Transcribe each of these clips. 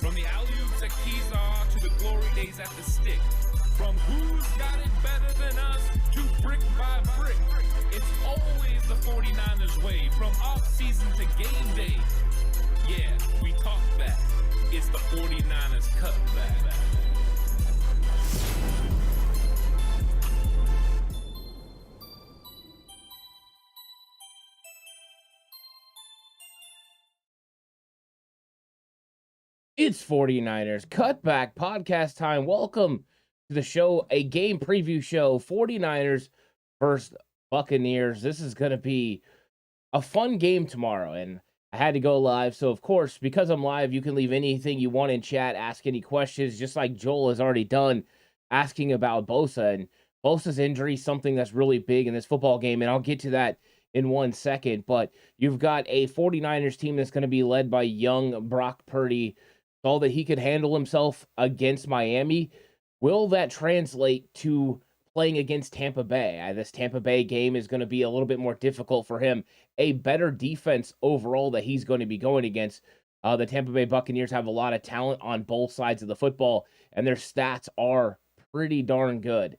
From the alley-oops at Kezar to the glory days at the stick. From who's got it better than us to brick by brick. It's always the 49ers way. From off-season to game day. Yeah, we talk back. It's the 49ers Cutback. It's 49ers Cutback Podcast time. Welcome to the show, a game preview show, 49ers versus Buccaneers. This is going to be a fun game tomorrow, and I had to go live. So, of course, because I'm live, you can leave anything you want in chat, ask any questions, just like Joel has already done, asking about Bosa. And Bosa's injury, something that's really big in this football game, and I'll get to that in 1 second. But you've got a 49ers team that's going to be led by young Brock Purdy. All that he could handle himself against Miami. Will that translate to playing against Tampa Bay? This Tampa Bay game is going to be a little bit more difficult for him. A better defense overall that he's going to be going against. The Tampa Bay Buccaneers have a lot of talent on both sides of the football, and their stats are pretty darn good.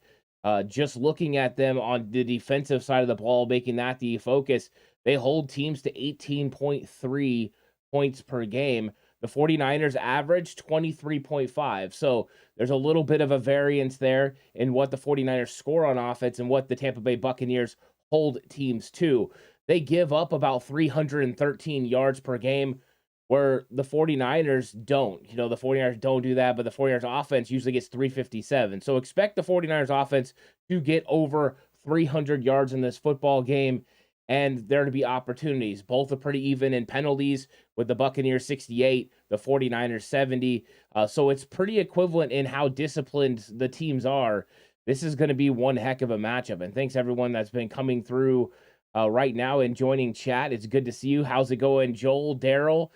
Just looking at them on the defensive side of the ball, making that the focus, they hold teams to 18.3 points per game. The 49ers average 23.5. So there's a little bit of a variance there in what the 49ers score on offense and what the Tampa Bay Buccaneers hold teams to. They give up about 313 yards per game, where the 49ers don't. The 49ers don't do that, but the 49ers offense usually gets 357. So expect the 49ers offense to get over 300 yards in this football game, and there to be opportunities. Both are pretty even in penalties, with the Buccaneers 68, the 49ers 70. So it's pretty equivalent in how disciplined the teams are. This is going to be one heck of a matchup. And thanks everyone that's been coming through right now and joining chat. It's good to see you. How's it going, Joel, Daryl,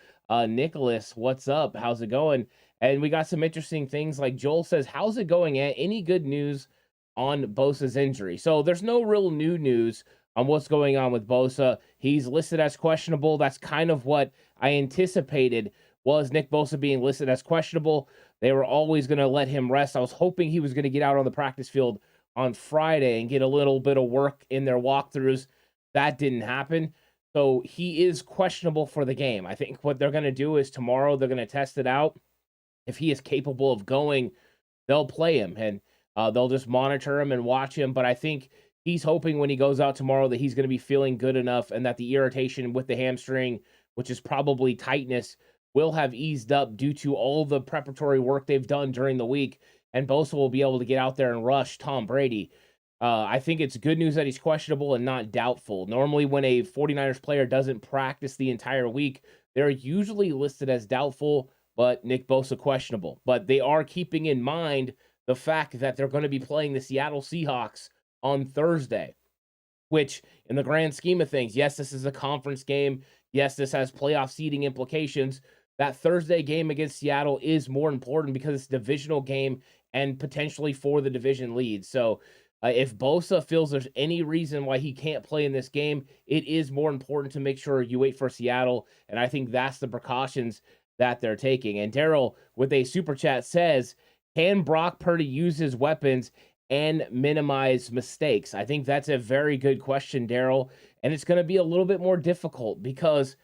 Nicholas? What's up? How's it going? And we got some interesting things. Like Joel says, how's it going? Any good news on Bosa's injury? So there's no real new news on what's going on with Bosa. He's listed as questionable. That's kind of what I anticipated, was Nick Bosa being listed as questionable. They were always going to let him rest. I was hoping he was going to get out on the practice field on Friday and get a little bit of work in their walkthroughs. That didn't happen. So he is questionable for the game. I think what they're going to do is tomorrow they're going to test it out. If he is capable of going, they'll play him, and they'll just monitor him and watch him. But I think he's hoping when he goes out tomorrow that he's going to be feeling good enough and that the irritation with the hamstring, which is probably tightness, will have eased up due to all the preparatory work they've done during the week, and Bosa will be able to get out there and rush Tom Brady. I think it's good news that he's questionable and not doubtful. Normally, when a 49ers player doesn't practice the entire week, they're usually listed as doubtful, but Nick Bosa questionable. But they are keeping in mind the fact that they're going to be playing the Seattle Seahawks on Thursday, which in the grand scheme of things, yes, this is a conference game. Yes, this has playoff seeding implications. That Thursday game against Seattle is more important because it's a divisional game and potentially for the division lead. So if Bosa feels there's any reason why he can't play in this game, it is more important to make sure you wait for Seattle. And I think that's the precautions that they're taking. And Daryl with a super chat says, can Brock Purdy use his weapons and minimize mistakes? I think that's a very good question, Daryl. And it's going to be a little bit more difficult because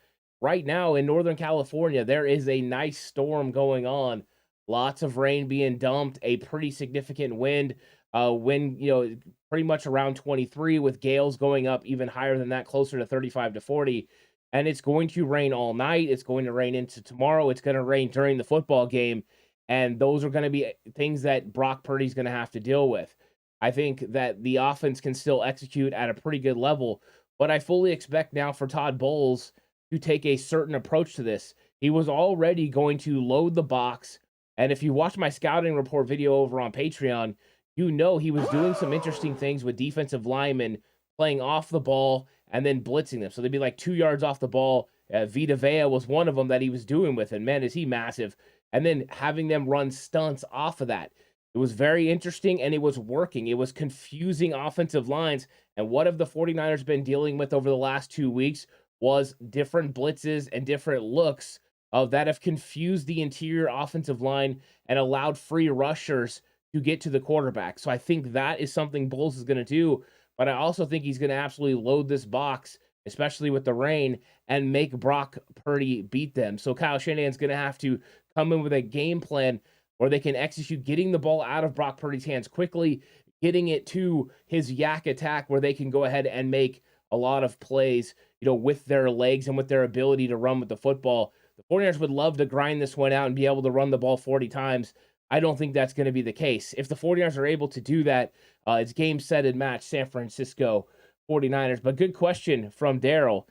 right now in Northern California, there is a nice storm going on. Lots of rain being dumped, a pretty significant wind, pretty much around 23, with gales going up even higher than that, closer to 35 to 40. And it's going to rain all night. It's going to rain into tomorrow. It's going to rain during the football game. And those are going to be things that Brock Purdy's going to have to deal with. I think that the offense can still execute at a pretty good level, but I fully expect now for Todd Bowles to take a certain approach to this. He was already going to load the box, and if you watch my scouting report video over on Patreon, you know he was doing some interesting things with defensive linemen playing off the ball and then blitzing them. So they'd be like 2 yards off the ball. Vita Vea was one of them that he was doing with, and man, is he massive. And then having them run stunts off of that. It was very interesting, and it was working. It was confusing offensive lines. And what have the 49ers been dealing with over the last 2 weeks was different blitzes and different looks that have confused the interior offensive line and allowed free rushers to get to the quarterback. So I think that is something Bowles is going to do. But I also think he's going to absolutely load this box, especially with the rain, and make Brock Purdy beat them. So Kyle Shanahan's going to have to come in with a game plan where they can execute getting the ball out of Brock Purdy's hands quickly, getting it to his yak attack where they can go ahead and make a lot of plays, with their legs and with their ability to run with the football. The 49ers would love to grind this one out and be able to run the ball 40 times. I don't think that's going to be the case. If the 49ers are able to do that, it's game, set, and match San Francisco 49ers. But good question from Daryl.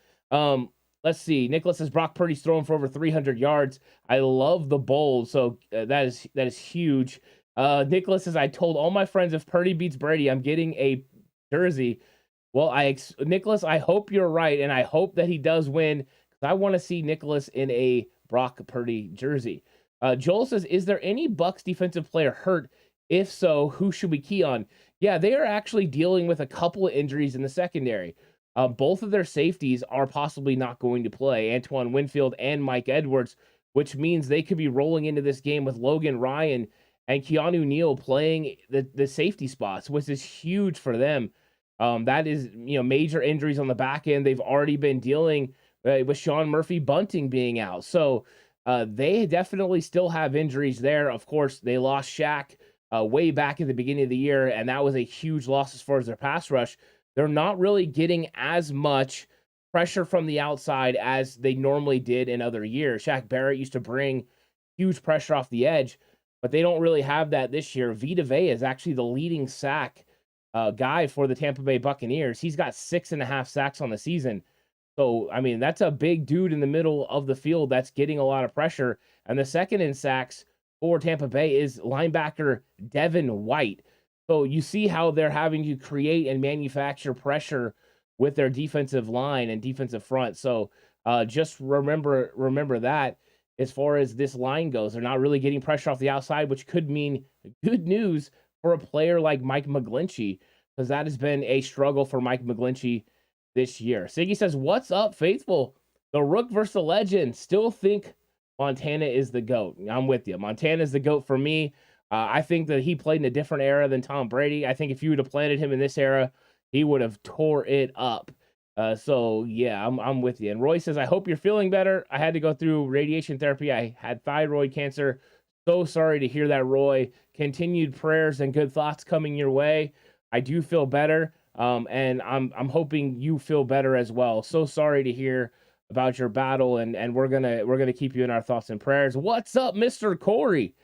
Let's see. Nicholas says Brock Purdy's throwing for over 300 yards. I love the bowl, so that is huge. Nicholas says, I told all my friends if Purdy beats Brady, I'm getting a jersey. Well, Nicholas, I hope you're right, and I hope that he does win, because I want to see Nicholas in a Brock Purdy jersey. Joel says, is there any Bucs defensive player hurt? If so, who should we key on? Yeah, they are actually dealing with a couple of injuries in the secondary. Both of their safeties are possibly not going to play, Antoine Winfield and Mike Edwards, which means they could be rolling into this game with Logan Ryan and Keanu Neal playing the safety spots, which is huge for them. That is, major injuries on the back end. They've already been dealing with Sean Murphy Bunting being out. So they definitely still have injuries there. Of course, they lost Shaq way back at the beginning of the year, and that was a huge loss as far as their pass rush. They're not really getting as much pressure from the outside as they normally did in other years. Shaq Barrett used to bring huge pressure off the edge, but they don't really have that this year. Vita Vea is actually the leading sack guy for the Tampa Bay Buccaneers. He's got 6.5 sacks on the season. So, I mean, that's a big dude in the middle of the field that's getting a lot of pressure. And the second in sacks for Tampa Bay is linebacker Devin White. So you see how they're having to create and manufacture pressure with their defensive line and defensive front. So just remember that as far as this line goes. They're not really getting pressure off the outside, which could mean good news for a player like Mike McGlinchey, because that has been a struggle for Mike McGlinchey this year. Siggy says, what's up, faithful? The Rook versus the Legend. Still think Montana is the GOAT. I'm with you. Montana is the GOAT for me. I think that he played in a different era than Tom Brady. I think if you would have planted him in this era, he would have tore it up. So yeah, I'm with you. And Roy says, I hope you're feeling better. I had to go through radiation therapy. I had thyroid cancer. So sorry to hear that, Roy. Continued prayers and good thoughts coming your way. I do feel better. And I'm hoping you feel better as well. So sorry to hear about your battle, and we're gonna keep you in our thoughts and prayers. What's up, Mr. Corey?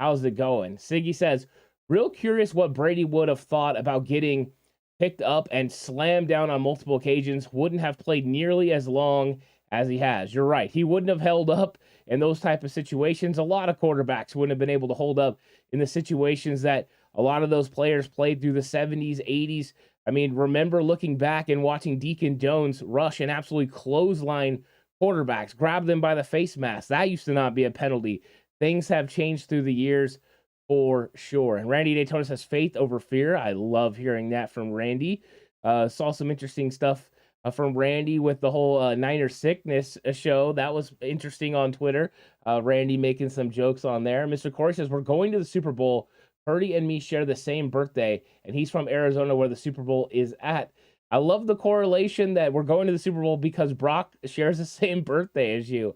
How's it going? Siggy says, real curious what Brady would have thought about getting picked up and slammed down on multiple occasions. Wouldn't have played nearly as long as he has. You're right. He wouldn't have held up in those type of situations. A lot of quarterbacks wouldn't have been able to hold up in the situations that a lot of those players played through the 70s, 80s. I mean, remember looking back and watching Deacon Jones rush and absolutely clothesline quarterbacks, grab them by the face mask. That used to not be a penalty. Things have changed through the years for sure. And Randy Daytona says faith over fear. I love hearing that from Randy. Saw some interesting stuff from Randy with the whole Niner sickness show. That was interesting on Twitter. Randy making some jokes on there. Mr. Corey says, we're going to the Super Bowl. Purdy and me share the same birthday, and he's from Arizona where the Super Bowl is at. I love the correlation that we're going to the Super Bowl because Brock shares the same birthday as you.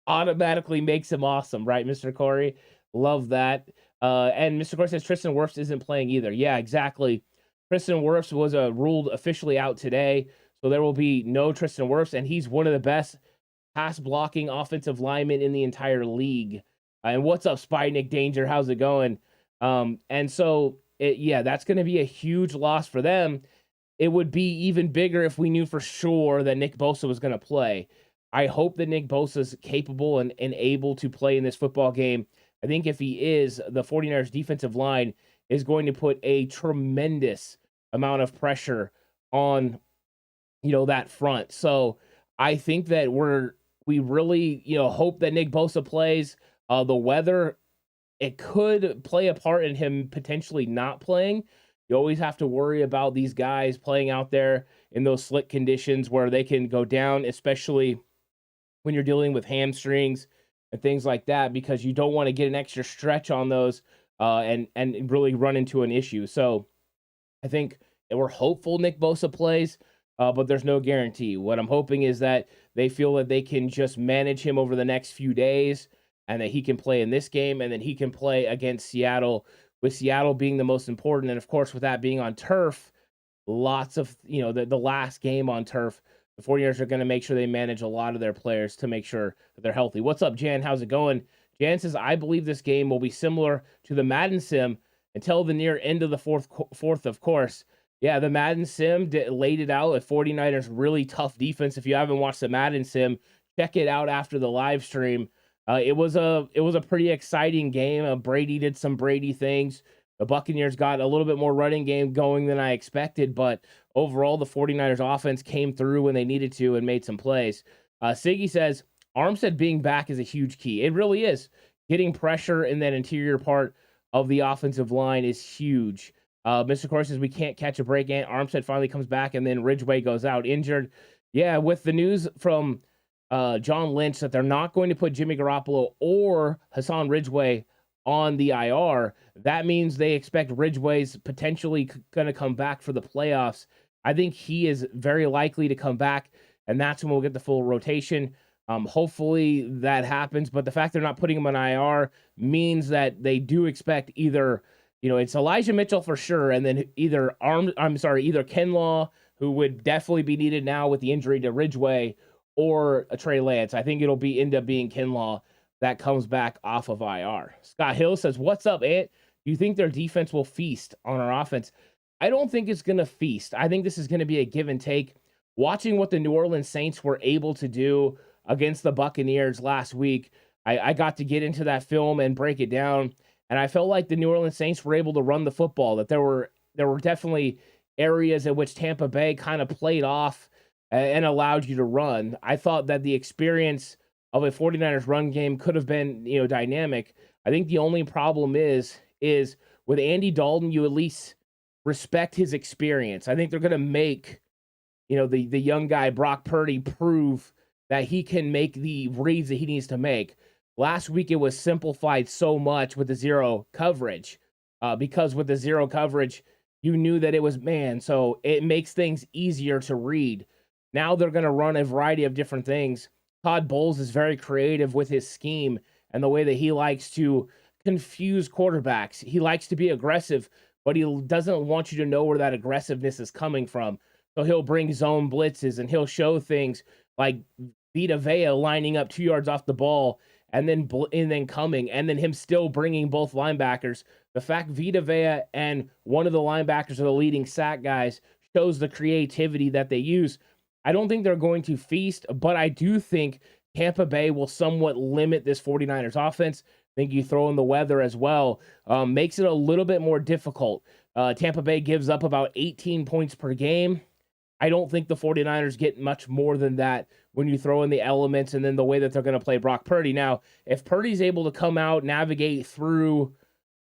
Automatically makes him awesome, right, Mr. Corey? Love that. And Mr. Corey says Tristan Wirfs isn't playing either. Yeah, exactly. Tristan Wirfs was ruled officially out today, so there will be no Tristan Wirfs, and he's one of the best pass-blocking offensive linemen in the entire league. And what's up, Spy Nick Danger? How's it going? And so, that's going to be a huge loss for them. It would be even bigger if we knew for sure that Nick Bosa was going to play. I hope that Nick Bosa is capable and able to play in this football game. I think if he is, the 49ers defensive line is going to put a tremendous amount of pressure on, that front. So I think that we really, hope that Nick Bosa plays. The weather, it could play a part in him potentially not playing. You always have to worry about these guys playing out there in those slick conditions where they can go down, especially when you're dealing with hamstrings, and things like that, because you don't want to get an extra stretch on those and really run into an issue. So I think that we're hopeful Nick Bosa plays, but there's no guarantee. What I'm hoping is that they feel that they can just manage him over the next few days and that he can play in this game and then he can play against Seattle, with Seattle being the most important. And of course, with that being on turf, lots of, the last game on turf, the 49ers are going to make sure they manage a lot of their players to make sure that they're healthy. What's up, Jan? How's it going? Jan says, I believe this game will be similar to the Madden sim until the near end of the fourth, of course. Yeah, the Madden sim laid it out at 49ers really tough defense. If you haven't watched the Madden sim, check it out after the live stream. It was a pretty exciting game. Brady did some Brady things. The Buccaneers got a little bit more running game going than I expected, but overall the 49ers offense came through when they needed to and made some plays. Siggy says, Armstead being back is a huge key. It really is. Getting pressure in that interior part of the offensive line is huge. Mr. Corey says we can't catch a break. And Armstead finally comes back, and then Ridgeway goes out injured. Yeah, with the news from John Lynch that they're not going to put Jimmy Garoppolo or Hassan Ridgeway on the IR, that means they expect Ridgeway's potentially going to come back for the playoffs. I think he is very likely to come back, and that's when we'll get the full rotation. Hopefully that happens, but the fact they're not putting him on IR means that they do expect either, it's Elijah Mitchell for sure, and then either Kinlaw, who would definitely be needed now with the injury to Ridgeway, or a Trey Lance. I think it'll end up being Kinlaw that comes back off of IR. Scott Hill says, what's up, Ant? Do you think their defense will feast on our offense? I don't think it's going to feast. I think this is going to be a give and take. Watching what the New Orleans Saints were able to do against the Buccaneers last week, I got to get into that film and break it down, and I felt like the New Orleans Saints were able to run the football, that there were definitely areas in which Tampa Bay kind of played off and allowed you to run. I thought that the experience of a 49ers run game could have been, dynamic. I think the only problem is with Andy Dalton, you at least respect his experience. I think they're going to make, the young guy, Brock Purdy, prove that he can make the reads that he needs to make. Last week, it was simplified so much with the zero coverage, because with the zero coverage, you knew that it was man. So it makes things easier to read. Now they're going to run a variety of different things. Todd Bowles is very creative with his scheme and the way that he likes to confuse quarterbacks. He likes to be aggressive, but he doesn't want you to know where that aggressiveness is coming from. So he'll bring zone blitzes and he'll show things like Vita Vea lining up 2 yards off the ball and then coming, and then him still bringing both linebackers. The fact Vita Vea and one of the linebackers are the leading sack guys shows the creativity that they use. I don't think they're going to feast, but I do think Tampa Bay will somewhat limit this 49ers offense. I think you throw in the weather as well, makes it a little bit more difficult. Tampa Bay gives up about 18 points per game. I don't think the 49ers get much more than that when you throw in the elements and then the way that they're going to play Brock Purdy. Now, if Purdy's able to come out, navigate through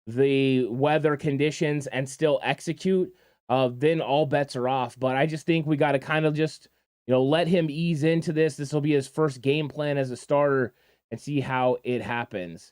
the weather conditions and still execute, then all bets are off. But I just think we got to kind of just, let him ease into this. This will be his first game plan as a starter and see how it happens.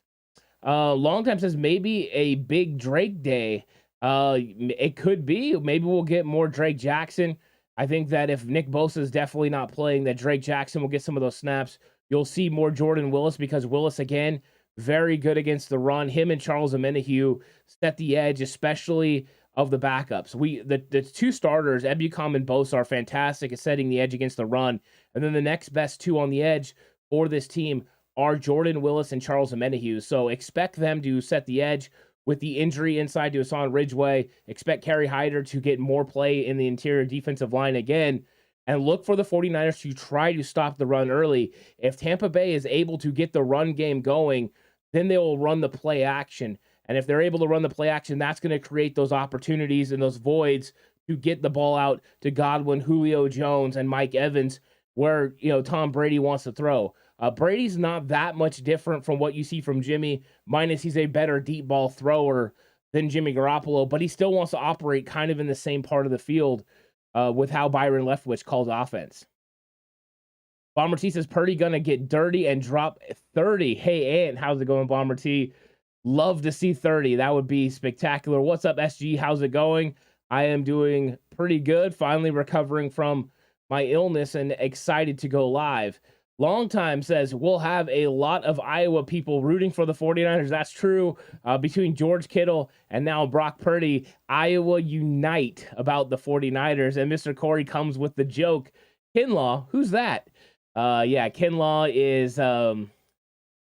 Long time says maybe a big Drake day. It could be. Maybe we'll get more Drake Jackson. I think that if Nick Bosa is definitely not playing, that Drake Jackson will get some of those snaps. You'll see more Jordan Willis, because Willis, again, very good against the run. Him and Charles Omenihu set the edge, especially of the backups. The two starters, Ebukam and Bosa, are fantastic at setting the edge against the run. And then the next best two on the edge for this team are Jordan Willis and Charles Omenihu. So expect them to set the edge. With the injury inside to Hassan Ridgeway, expect Kerry Hyder to get more play in the interior defensive line again, and look for the 49ers to try to stop the run early. If Tampa Bay is able to get the run game going, then they will run the play action. And if they're able to run the play action, that's going to create those opportunities and those voids to get the ball out to Godwin, Julio Jones, and Mike Evans, where Tom Brady wants to throw. Brady's not that much different from what you see from Jimmy, minus he's a better deep ball thrower than Jimmy Garoppolo, but he still wants to operate kind of in the same part of the field with how Byron Leftwich calls offense. Bomber T says Purdy gonna get dirty and drop 30. Hey, Ant, how's it going, Bomber T? Love to see 30. That would be spectacular. What's up, SG? How's it going? I am doing pretty good. Finally recovering from my illness and excited to go live. Long Time says we'll have a lot of Iowa people rooting for the 49ers. That's true. Between George Kittle and now Brock Purdy, Iowa unite about the 49ers. And Mr. Corey comes with the joke. Kinlaw, who's that? Yeah, Kinlaw is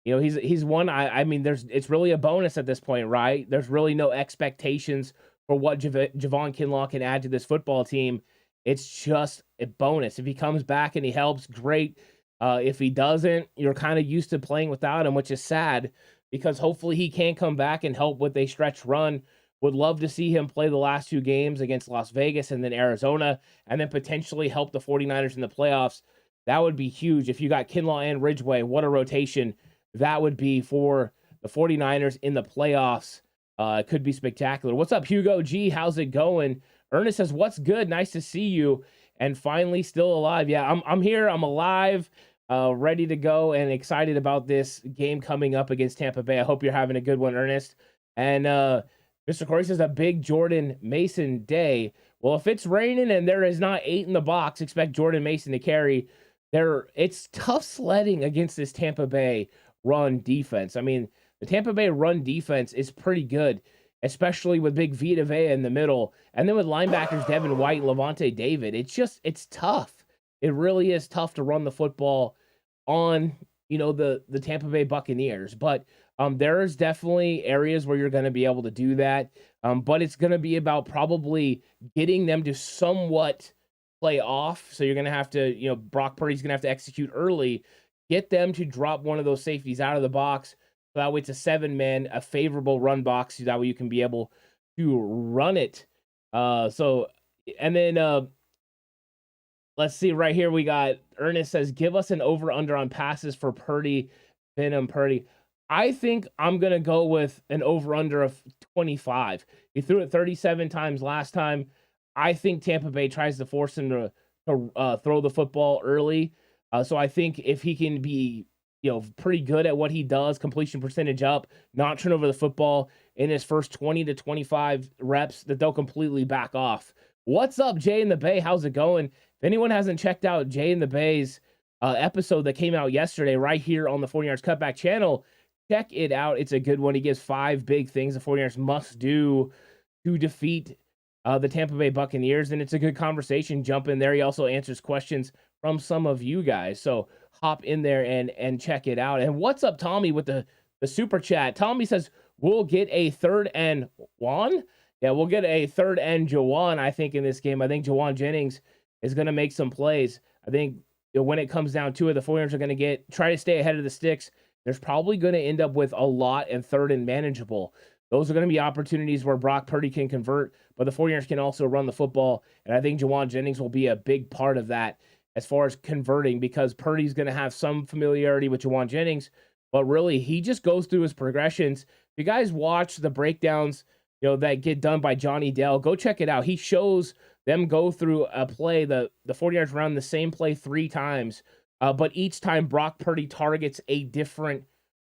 he's one. I mean, it's really a bonus at this point, right? There's really no expectations for what Javon Kinlaw can add to this football team. It's just a bonus. If he comes back and he helps, great. If he doesn't, you're kind of used to playing without him, which is sad because hopefully he can come back and help with a stretch run. Would love to see him play the last 2 games against Las Vegas and then Arizona, and then potentially help the 49ers in the playoffs. That would be huge. If you got Kinlaw and Ridgeway, what a rotation that would be for the 49ers in the playoffs. It could be spectacular. What's up, Hugo G? How's it going? Ernest says, what's good? Nice to see you. And finally still alive. Yeah, I'm here. I'm alive, ready to go and excited about this game coming up against Tampa Bay. I hope you're having a good one, Ernest. And Mr. Corey says a big Jordan Mason day. Well, if it's raining and there is not 8 in the box, expect Jordan Mason to carry. It's tough sledding against this Tampa Bay run defense. I mean, the Tampa Bay run defense is pretty good, especially with Big Vita Vea in the middle. And then with linebackers Devin White and Levante David, it's tough. It really is tough to run the football on, the Tampa Bay Buccaneers. But there's definitely areas where you're going to be able to do that. But it's going to be about probably getting them to somewhat play off. So you're going to have to, Brock Purdy's going to have to execute early, get them to drop one of those safeties out of the box. So that way it's a 7-man, a favorable run box. So that way you can be able to run it. Let's see right here. We got Ernest says, give us an over-under on passes for Purdy, Venom Purdy. I think I'm going to go with an over-under of 25. He threw it 37 times last time. I think Tampa Bay tries to force him to throw the football early. So I think if he can be, pretty good at what he does, completion percentage up, not turn over the football in his first 20 to 25 reps, that they'll completely back off. What's up, Jay in the Bay? How's it going? If anyone hasn't checked out Jay in the Bay's episode that came out yesterday right here on the 49ers Cutback channel, check it out. It's a good one. He gives 5 big things the 49ers must do to defeat the Tampa Bay Buccaneers, and it's a good conversation. Jump in there. He also answers questions from some of you guys, so hop in there and check it out. And what's up, Tommy, with the super chat? Tommy says, we'll get a 3rd and 1. Yeah, we'll get a 3rd and Jawan, I think, in this game. I think Jawan Jennings is going to make some plays. I think when it comes down to it, the 49ers are going to try to stay ahead of the sticks. There's probably going to end up with a lot and 3rd and manageable. Those are going to be opportunities where Brock Purdy can convert, but the 49ers can also run the football. And I think Jawan Jennings will be a big part of that as far as converting, because Purdy's going to have some familiarity with Jawan Jennings, but really he just goes through his progressions. If you guys watch the breakdowns, that get done by Johnny Dell, go check it out. He shows them go through a play. The 49ers run the same play 3 times, but each time Brock Purdy targets a different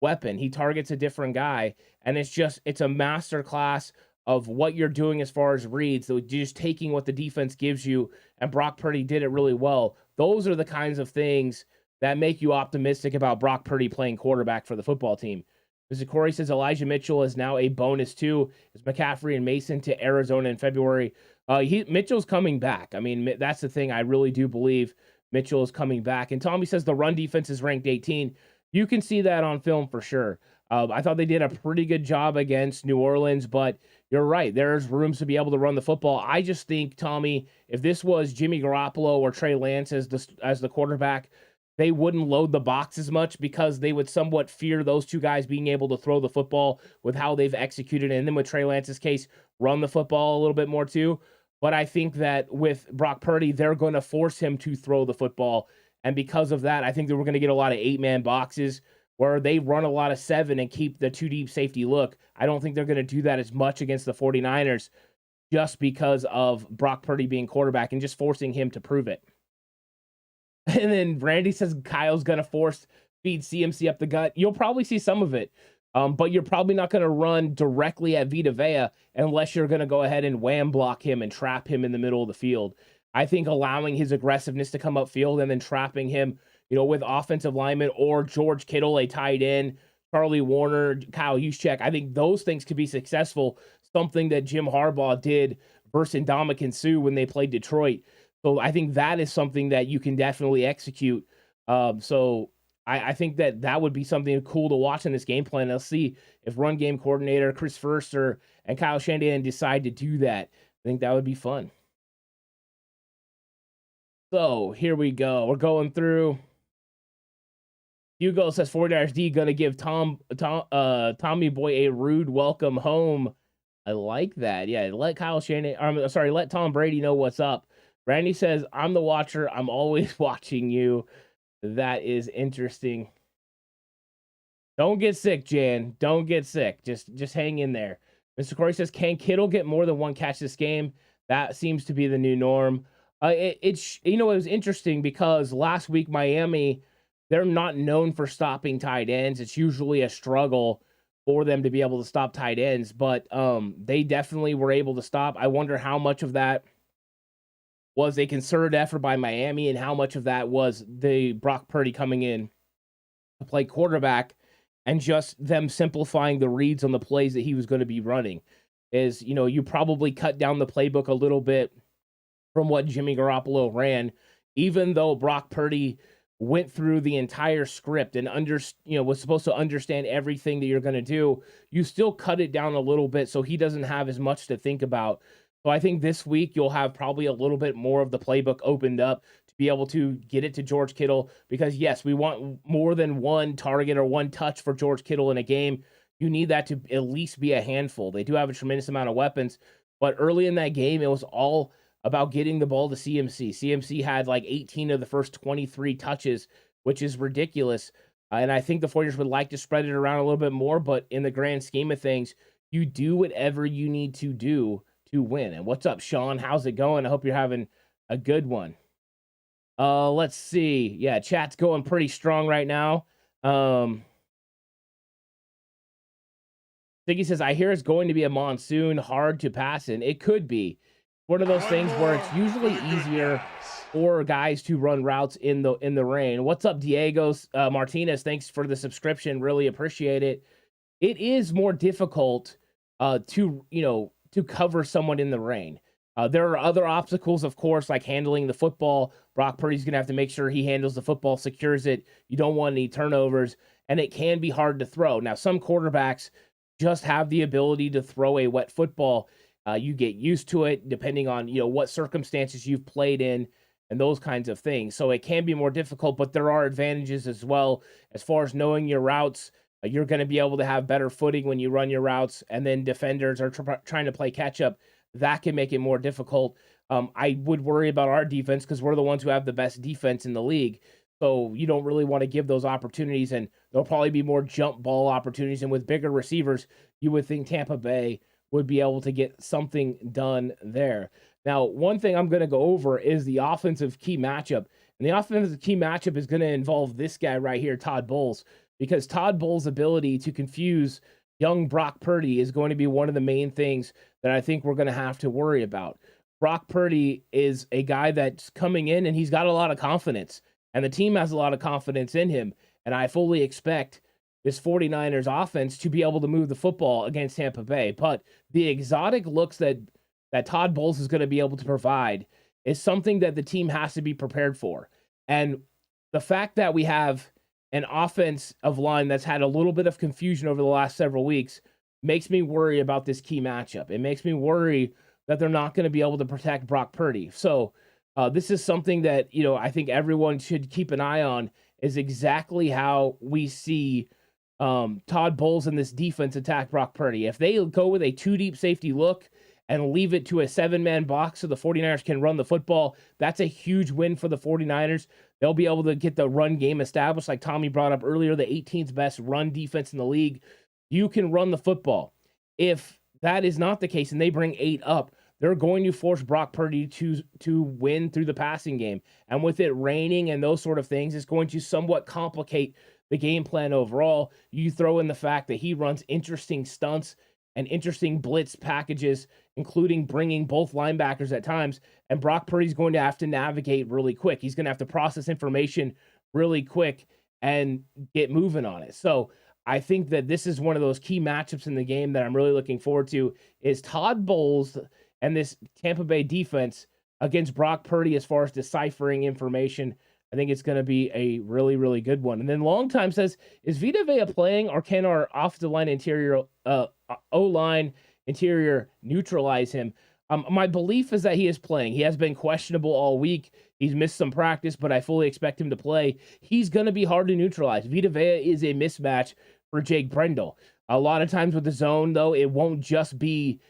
weapon. He targets a different guy, and it's a master class of what you're doing as far as reads. So just taking what the defense gives you, and Brock Purdy did it really well. Those are the kinds of things that make you optimistic about Brock Purdy playing quarterback for the football team. Mr. Corey says Elijah Mitchell is now a bonus too. Is McCaffrey and Mason to Arizona in February? Mitchell's coming back. I mean, that's the thing. I really do believe Mitchell is coming back. And Tommy says the run defense is ranked 18. You can see that on film for sure. I thought they did a pretty good job against New Orleans, but you're right. There's rooms to be able to run the football. I just think, Tommy, if this was Jimmy Garoppolo or Trey Lance as the quarterback, they wouldn't load the box as much because they would somewhat fear those 2 guys being able to throw the football with how they've executed. And then with Trey Lance's case, run the football a little bit more too. But I think that with Brock Purdy, they're going to force him to throw the football. And because of that, I think that we're going to get a lot of 8-man boxes where they run a lot of 7 and keep the 2 deep safety look. I don't think they're going to do that as much against the 49ers just because of Brock Purdy being quarterback and just forcing him to prove it. And then Randy says Kyle's going to force feed CMC up the gut. You'll probably see some of it, but you're probably not going to run directly at Vita Vea unless you're going to go ahead and wham block him and trap him in the middle of the field. I think allowing his aggressiveness to come upfield and then trapping him, with offensive linemen or George Kittle, a tight end, Charlie Warner, Kyle Juszczyk, I think those things could be successful. Something that Jim Harbaugh did versus Ndamukong Suh when they played Detroit. So I think that is something that you can definitely execute. So I think that would be something cool to watch in this game plan. Let's see if run game coordinator Chris Furster and Kyle Shanahan decide to do that. I think that would be fun. So here we go. We're going through. Hugo says 49ers D gonna give Tommy Boy a rude welcome home. I like that. Yeah, let let Tom Brady know what's up. Randy says, I'm the watcher. I'm always watching you. That is interesting. Don't get sick, Jan. Don't get sick. Just hang in there. Mr. Corey says, can Kittle get more than one catch this game? That seems to be the new norm. It was interesting because last week Miami, they're not known for stopping tight ends. It's usually a struggle for them to be able to stop tight ends, but they definitely were able to stop. I wonder how much of that was a concerted effort by Miami and how much of that was the Brock Purdy coming in to play quarterback and just them simplifying the reads on the plays that he was going to be running. You probably cut down the playbook a little bit from what Jimmy Garoppolo ran, even though Brock Purdy went through the entire script and was supposed to understand everything that you're going to do. You still cut it down a little bit so he doesn't have as much to think about. So I think this week you'll have probably a little bit more of the playbook opened up to be able to get it to George Kittle, because yes, we want more than one target or one touch for George Kittle in a game. You need that to at least be a handful. They do have a tremendous amount of weapons, but early in that game, it was all about getting the ball to CMC. CMC had like 18 of the first 23 touches, which is ridiculous. And I think the 49ers would like to spread it around a little bit more, but in the grand scheme of things, you do whatever you need to do to win. And what's up, Sean? How's it going? I hope you're having a good one. Let's see. Yeah, chat's going pretty strong right now. Siggy says, I hear it's going to be a monsoon, hard to pass in. It could be. One of those things where it's usually easier for guys to run routes in the rain. What's up, Diego Martinez? Thanks for the subscription. Really appreciate it. It is more difficult to cover someone in the rain. There are other obstacles, of course, like handling the football. Brock Purdy's going to have to make sure he handles the football, secures it. You don't want any turnovers, and it can be hard to throw. Now, some quarterbacks just have the ability to throw a wet football. You get used to it depending on, what circumstances you've played in and those kinds of things. So it can be more difficult, but there are advantages as well. As far as knowing your routes, you're going to be able to have better footing when you run your routes, and then defenders are trying to play catch up. That can make it more difficult. I would worry about our defense because we're the ones who have the best defense in the league. So you don't really want to give those opportunities, and there'll probably be more jump ball opportunities. And with bigger receivers, you would think Tampa Bay would be able to get something done there. Now, one thing I'm going to go over is the offensive key matchup. And the offensive key matchup is going to involve this guy right here, Todd Bowles, because Todd Bowles' ability to confuse young Brock Purdy is going to be one of the main things that I think we're going to have to worry about. Brock Purdy is a guy that's coming in, and he's got a lot of confidence, and the team has a lot of confidence in him. And I fully expect this 49ers offense to be able to move the football against Tampa Bay. But the exotic looks that Todd Bowles is going to be able to provide is something that the team has to be prepared for. And the fact that we have an offensive line that's had a little bit of confusion over the last several weeks makes me worry about this key matchup. It makes me worry that they're not going to be able to protect Brock Purdy. So this is something that, I think everyone should keep an eye on, is exactly how we see Todd Bowles and this defense attack Brock Purdy. If they go with a 2-deep safety look and leave it to a 7-man box so the 49ers can run the football, that's a huge win for the 49ers. They'll be able to get the run game established, like Tommy brought up earlier, the 18th best run defense in the league. You can run the football. If that is not the case and they bring 8 up, they're going to force Brock Purdy to win through the passing game. And with it raining and those sort of things, it's going to somewhat complicate the game plan overall. You throw in the fact that he runs interesting stunts and interesting blitz packages, including bringing both linebackers at times. And Brock Purdy's going to have to navigate really quick. He's going to have to process information really quick and get moving on it. So I think that this is one of those key matchups in the game that I'm really looking forward to, is Todd Bowles and this Tampa Bay defense against Brock Purdy as far as deciphering information. I think it's going to be a really, really good one. And then Long Time says, is Vita Vea playing, or can our offensive line interior, O-line interior neutralize him? My belief is that he is playing. He has been questionable all week. He's missed some practice, but I fully expect him to play. He's going to be hard to neutralize. Vita Vea is a mismatch for Jake Brendel. A lot of times with the zone, though, it won't just be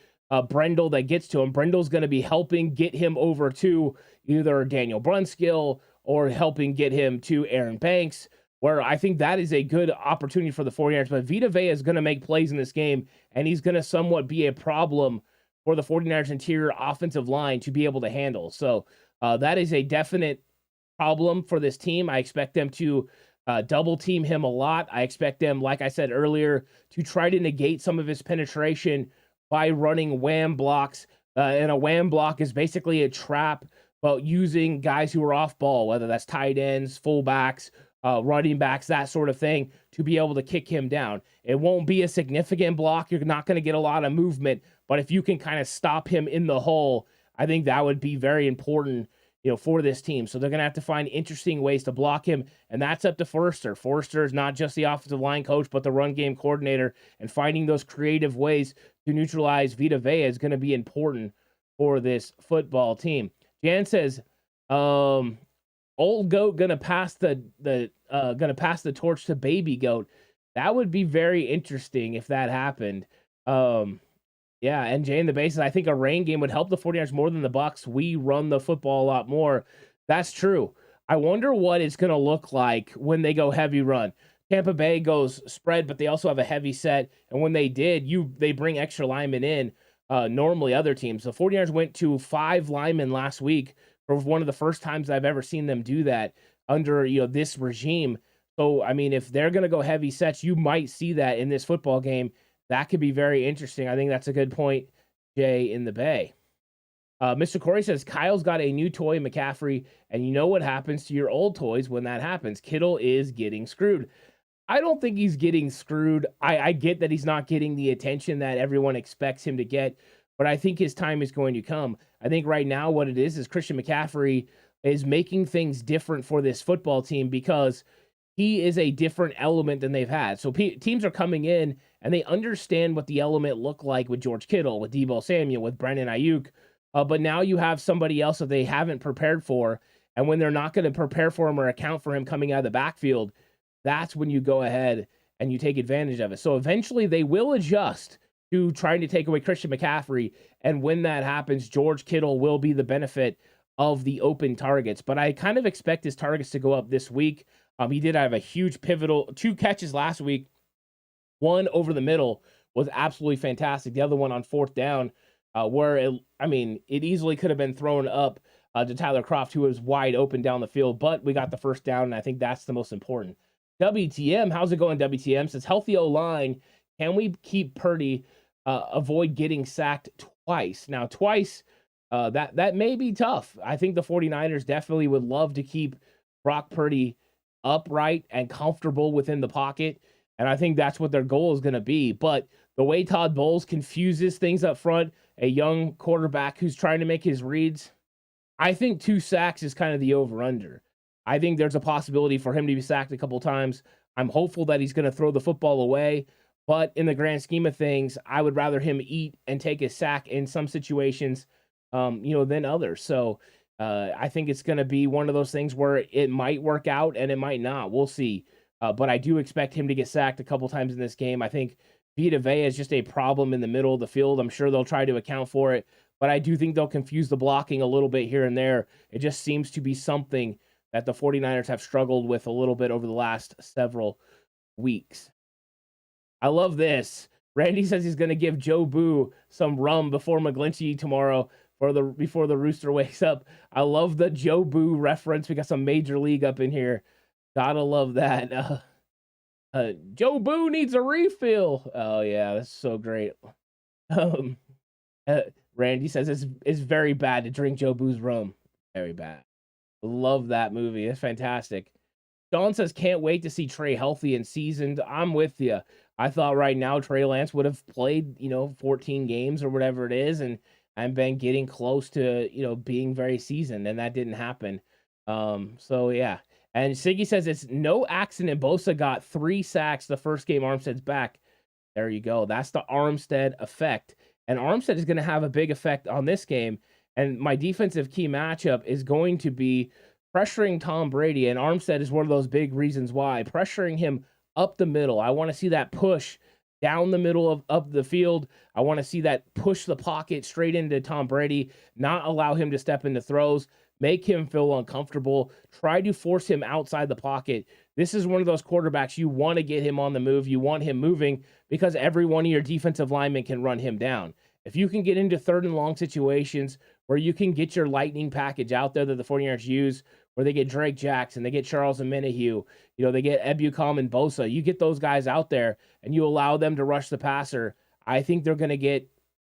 Brendel that gets to him. Brendel's going to be helping get him over to either Daniel Brunskill or helping get him to Aaron Banks, where I think that is a good opportunity for the 49ers. But Vita Vea is going to make plays in this game, and he's going to somewhat be a problem for the 49ers interior offensive line to be able to handle. So that is a definite problem for this team. I expect them to double team him a lot. I expect them, like I said earlier, to try to negate some of his penetration by running wham blocks. And a wham block is basically a trap, but using guys who are off ball, whether that's tight ends, fullbacks, running backs, that sort of thing, to be able to kick him down. It won't be a significant block. You're not going to get a lot of movement, but if you can kind of stop him in the hole, I think that would be very important, for this team. So they're going to have to find interesting ways to block him, and that's up to Forrester. Forrester is not just the offensive line coach, but the run game coordinator, and finding those creative ways to neutralize Vita Vea is going to be important for this football team. Jan says, old goat gonna pass the torch to baby goat. That would be very interesting if that happened. Yeah, and Jay in the bases, I think a rain game would help the 49ers more than the Bucs. We run the football a lot more. That's true. I wonder what it's going to look like when they go heavy run. Tampa Bay goes spread, but they also have a heavy set. And when they they bring extra linemen in. Normally other teams. The 49ers went to 5 linemen last week for one of the first times I've ever seen them do that under, this regime. So, I mean, if they're going to go heavy sets, you might see that in this football game. That could be very interesting. I think that's a good point, Jay, in the Bay. Mr. Corey says, Kyle's got a new toy, McCaffrey, and you know what happens to your old toys when that happens. Kittle is getting screwed. I don't think he's getting screwed. I get that he's not getting the attention that everyone expects him to get, but I think his time is going to come. I think right now what it is Christian McCaffrey is making things different for this football team because he is a different element than they've had. So teams are coming in and they understand what the element looked like with George Kittle, with Deebo Samuel, with Brandon Ayuk. But now you have somebody else that they haven't prepared for. And when they're not going to prepare for him or account for him coming out of the backfield, that's when you go ahead and you take advantage of it. So eventually they will adjust to trying to take away Christian McCaffrey. And when that happens, George Kittle will be the benefit of the open targets. But I kind of expect his targets to go up this week. He did have a huge pivotal 2 catches last week. One over the middle was absolutely fantastic. The other one on 4th down, where it easily could have been thrown up to Tyler Kroft, who was wide open down the field. But we got the first down, and I think that's the most important. WTM, how's it going, WTM? Says, healthy O-line, can we keep Purdy, avoid getting sacked twice? Now, twice, that may be tough. I think the 49ers definitely would love to keep Brock Purdy upright and comfortable within the pocket, and I think that's what their goal is going to be. But the way Todd Bowles confuses things up front, a young quarterback who's trying to make his reads, I think 2 sacks is kind of the over-under. I think there's a possibility for him to be sacked a couple times. I'm hopeful that he's going to throw the football away, but in the grand scheme of things, I would rather him eat and take a sack in some situations, than others. So I think it's going to be one of those things where it might work out and it might not. We'll see. But I do expect him to get sacked a couple times in this game. I think Vita Vea is just a problem in the middle of the field. I'm sure they'll try to account for it, but I do think they'll confuse the blocking a little bit here and there. It just seems to be something that the 49ers have struggled with a little bit over the last several weeks. I love this. Randy says he's going to give Joe Boo some rum before McGlinchey tomorrow before the rooster wakes up. I love the Joe Boo reference. We got some major league up in here. Gotta love that. Joe Boo needs a refill. Oh yeah, that's so great. Um, Randy says it's very bad to drink Joe Boo's rum. Very bad. Love that movie. It's fantastic. Sean says can't wait to see Trey healthy and seasoned. I'm with you. I thought right now Trey Lance would have played 14 games or whatever it is, and been getting close to being very seasoned, and that didn't happen. So yeah. And Siggy says it's no accident Bosa got 3 sacks the first game Armstead's back. There you go. That's the Armstead effect. And Armstead is going to have a big effect on this game. And my defensive key matchup is going to be pressuring Tom Brady. And Armstead is one of those big reasons why. Pressuring him up the middle. I want to see that push down the middle of the field. I want to see that push the pocket straight into Tom Brady, not allow him to step into throws, make him feel uncomfortable, try to force him outside the pocket. This is one of those quarterbacks you want to get him on the move. You want him moving because every one of your defensive linemen can run him down. If you can get into 3rd and long situations where you can get your lightning package out there that the 49ers use, where they get Drake Jackson, they get Charles Omenihu, they get Ebukam and Bosa, you get those guys out there and you allow them to rush the passer, I think they're going to get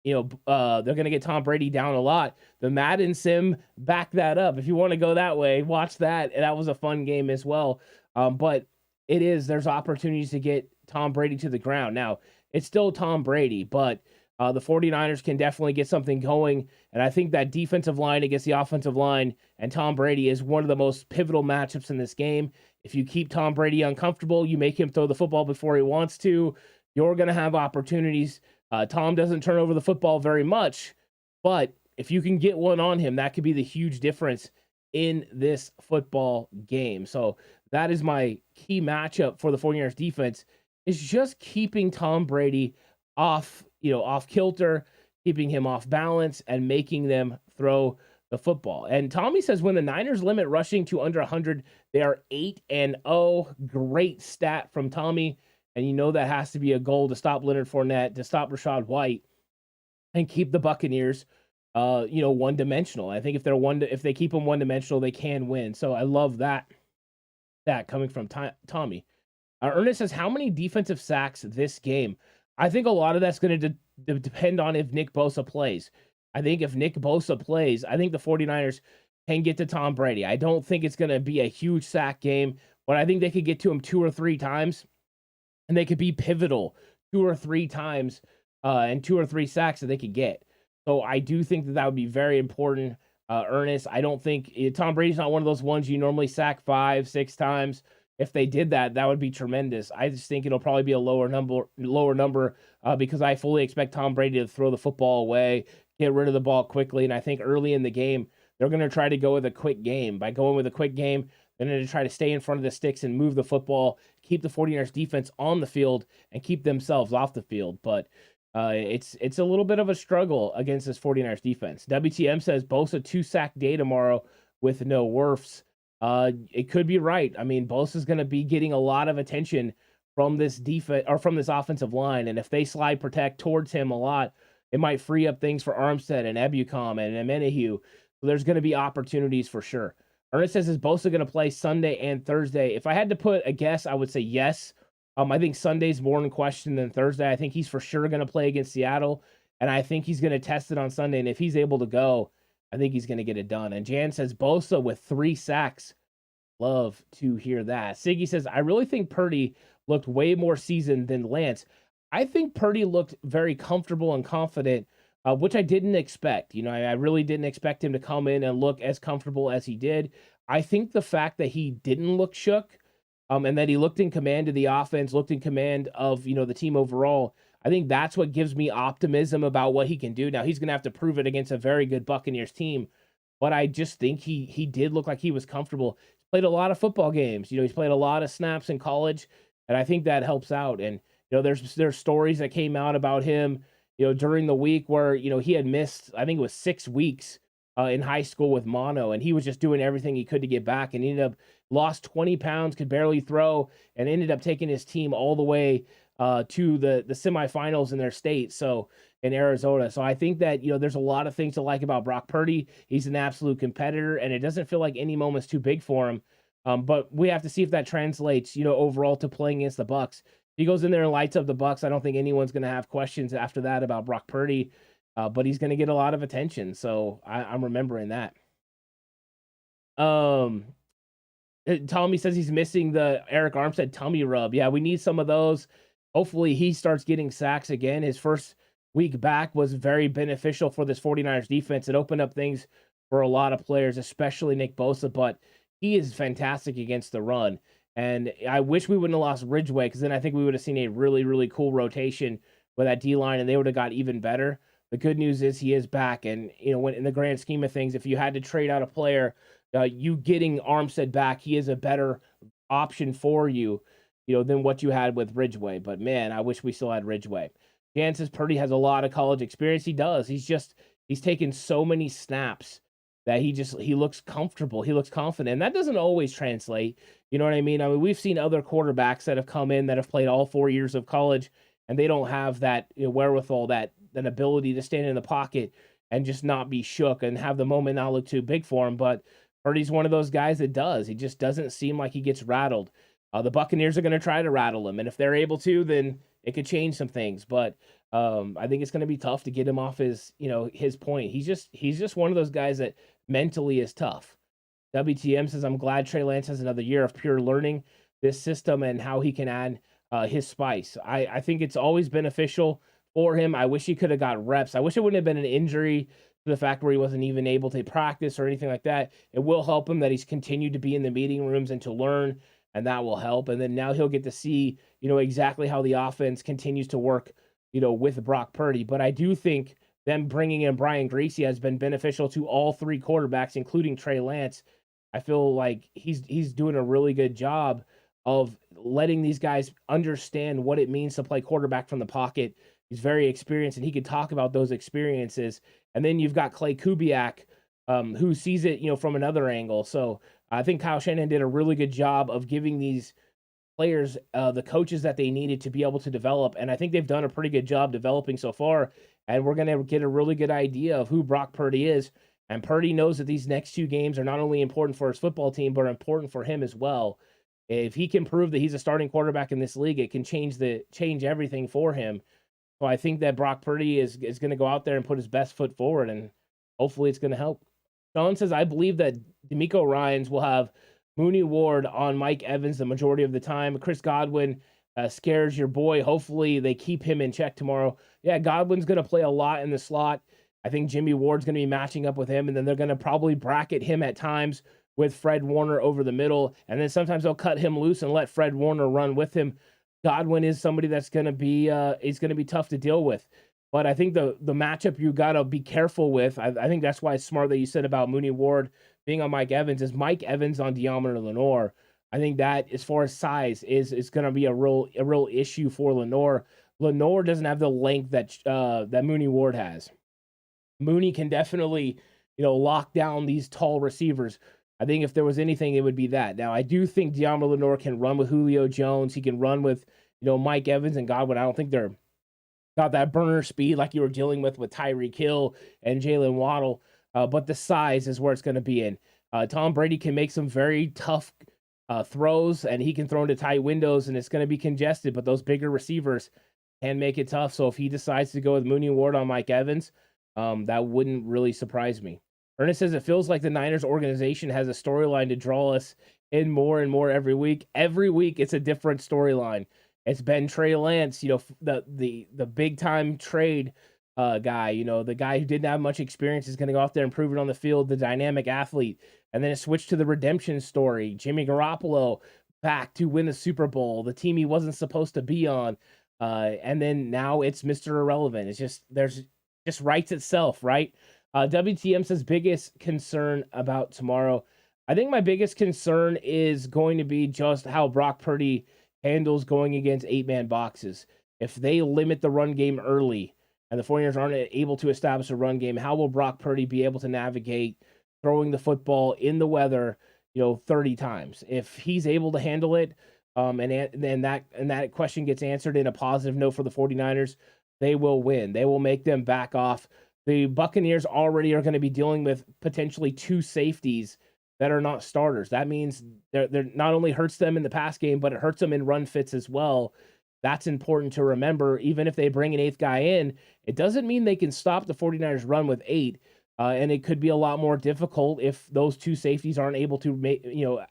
Tom Brady down a lot. The Madden sim backed that up. If you want to go that way, watch that. And that was a fun game as well. But there's opportunities to get Tom Brady to the ground. Now, it's still Tom Brady, but the 49ers can definitely get something going. And I think that defensive line against the offensive line and Tom Brady is one of the most pivotal matchups in this game. If you keep Tom Brady uncomfortable, you make him throw the football before he wants to, you're going to have opportunities. Tom doesn't turn over the football very much, but if you can get one on him, that could be the huge difference in this football game. So that is my key matchup for the 49ers defense, is just keeping Tom Brady off kilter, keeping him off balance, and making them throw the football. And Tommy says when the Niners limit rushing to under 100, they are 8-0. Great stat from Tommy. And that has to be a goal to stop Leonard Fournette, to stop Rachaad White, and keep the Buccaneers, one-dimensional. I think if they keep them one-dimensional, they can win. So I love that coming from Tommy. Ernest says, how many defensive sacks this game? I think a lot of that's going to depend on if Nick Bosa plays. I think if Nick Bosa plays, I think the 49ers can get to Tom Brady. I don't think it's going to be a huge sack game, but I think they could get to him 2 or 3 times. And they could be pivotal 2 or 3 times and 2 or 3 sacks that they could get. So I do think that would be very important, Ernest. I don't think Tom Brady's not one of those ones you normally sack 5, 6 times. If they did that, that would be tremendous. I just think it'll probably be a lower number because I fully expect Tom Brady to throw the football away, get rid of the ball quickly. And I think early in the game, they're going to try to go with a quick game. By going with a quick game, they're going to try to stay in front of the sticks and move the football, keep the 49ers defense on the field, and keep themselves off the field. But it's a little bit of a struggle against this 49ers defense. WTM says Bosa 2-sack day tomorrow with no Wirfs. It could be right. I mean, Bosa's going to be getting a lot of attention from this defense or from this offensive line, and if they slide protect towards him a lot, it might free up things for Armstead and Ebukam and Omenihu. So there's going to be opportunities for sure. Ernest says, is Bosa going to play Sunday and Thursday? If I had to put a guess, I would say yes. I think Sunday's more in question than Thursday. I think he's for sure going to play against Seattle, and I think he's going to test it on Sunday. And if he's able to go, I think he's going to get it done. And Jan says, Bosa with 3 sacks. Love to hear that. Siggy says, I really think Purdy looked way more seasoned than Lance. I think Purdy looked very comfortable and confident, which I didn't expect. I really didn't expect him to come in and look as comfortable as he did. I think the fact that he didn't look shook, and that he looked in command of the offense, looked in command of, the team overall, I think that's what gives me optimism about what he can do. Now, he's going to have to prove it against a very good Buccaneers team, but I just think he did look like he was comfortable. He's played a lot of football games. He's played a lot of snaps in college, and I think that helps out. And, there's stories that came out about him, during the week where, he had missed, I think it was 6 weeks in high school with mono, and he was just doing everything he could to get back, and he ended up lost 20 pounds, could barely throw, and ended up taking his team all the way to the semifinals in their state, so in Arizona. So I think that, there's a lot of things to like about Brock Purdy. He's an absolute competitor, and it doesn't feel like any moment's too big for him. But we have to see if that translates, overall to playing against the Bucs. If he goes in there and lights up the Bucs, I don't think anyone's going to have questions after that about Brock Purdy. But he's going to get a lot of attention, so I'm remembering that. Tommy says he's missing the Eric Armstead tummy rub. Yeah, we need some of those. Hopefully he starts getting sacks again. His first week back was very beneficial for this 49ers defense. It opened up things for a lot of players, especially Nick Bosa, but he is fantastic against the run. And I wish we wouldn't have lost Ridgeway, because then I think we would have seen a really, really cool rotation with that D-line, and they would have got even better. The good news is he is back, and when in the grand scheme of things, if you had to trade out a player, you getting Armstead back, he is a better option for you, than what you had with Ridgeway. But man, I wish we still had Ridgeway. Jan says Purdy has a lot of college experience. He does. He's taken so many snaps that he looks comfortable. He looks confident. And that doesn't always translate. You know what I mean? I mean, we've seen other quarterbacks that have come in that have played all 4 years of college, and they don't have that wherewithal, that ability to stand in the pocket and just not be shook and have the moment not look too big for him. But Purdy's one of those guys that does. He just doesn't seem like he gets rattled. The Buccaneers are going to try to rattle him, and if they're able to, then it could change some things. But I think it's going to be tough to get him off his point. He's just one of those guys that mentally is tough. WTM says, I'm glad Trey Lance has another year of pure learning this system and how he can add his spice. I think it's always beneficial for him. I wish he could have got reps. I wish it wouldn't have been an injury to the fact where he wasn't even able to practice or anything like that. It will help him that he's continued to be in the meeting rooms and to learn, and that will help. And then now he'll get to see, exactly how the offense continues to work, with Brock Purdy. But I do think them bringing in Brian Griese has been beneficial to all three quarterbacks, including Trey Lance. I feel like he's doing a really good job of letting these guys understand what it means to play quarterback from the pocket. He's very experienced, and he could talk about those experiences. And then you've got Clay Kubiak, who sees it, from another angle. So I think Kyle Shanahan did a really good job of giving these players the coaches that they needed to be able to develop. And I think they've done a pretty good job developing so far. And we're going to get a really good idea of who Brock Purdy is. And Purdy knows that these next two games are not only important for his football team, but important for him as well. If he can prove that he's a starting quarterback in this league, it can change everything for him. So I think that Brock Purdy is going to go out there and put his best foot forward, and hopefully it's going to help. Sean says, I believe that DeMeco Ryans will have Mooney Ward on Mike Evans the majority of the time. Chris Godwin scares your boy. Hopefully they keep him in check tomorrow. Yeah, Godwin's going to play a lot in the slot. I think Jimmy Ward's going to be matching up with him, and then they're going to probably bracket him at times with Fred Warner over the middle, and then sometimes they'll cut him loose and let Fred Warner run with him. Godwin is somebody that's going to be tough to deal with. But I think the matchup you got to be careful with, I think that's why it's smart that you said about Mooney Ward being on Mike Evans, is Mike Evans on Deommodore Lenoir. I think that, as far as size, is going to be a real issue for Lenoir. Lenoir doesn't have the length that Mooney Ward has. Mooney can definitely, lock down these tall receivers. I think if there was anything, it would be that. Now, I do think Deommodore Lenoir can run with Julio Jones. He can run with, Mike Evans and Godwin. I don't think they're got that burner speed like you were dealing with Tyreek Hill and Jalen Waddle. But the size is where it's going to be in. Tom Brady can make some very tough throws, and he can throw into tight windows, and it's going to be congested. But those bigger receivers can make it tough. So if he decides to go with Mooney Ward on Mike Evans, that wouldn't really surprise me. Ernest says, it feels like the Niners organization has a storyline to draw us in more and more every week. Every week, it's a different storyline. It's been Trey Lance, the big time trade guy, the guy who didn't have much experience is going to go out there and prove it on the field, the dynamic athlete. And then it switched to the redemption story. Jimmy Garoppolo back to win the Super Bowl, the team he wasn't supposed to be on. And then now it's Mr. Irrelevant. It's just writes itself, right? WTM says, biggest concern about tomorrow. I think my biggest concern is going to be just how Brock Purdy handles going against 8-man boxes. If they limit the run game early and the 49ers aren't able to establish a run game, how will Brock Purdy be able to navigate throwing the football in the weather, 30 times? If he's able to handle it, and that question gets answered in a positive note for the 49ers, they will win. They will make them back off. The Buccaneers already are going to be dealing with potentially 2 safeties that are not starters. That means they're not only hurts them in the pass game, but it hurts them in run fits as well. That's important to remember. Even if they bring an 8th guy in, it doesn't mean they can stop the 49ers run with 8. And it could be a lot more difficult if those 2 safeties aren't able to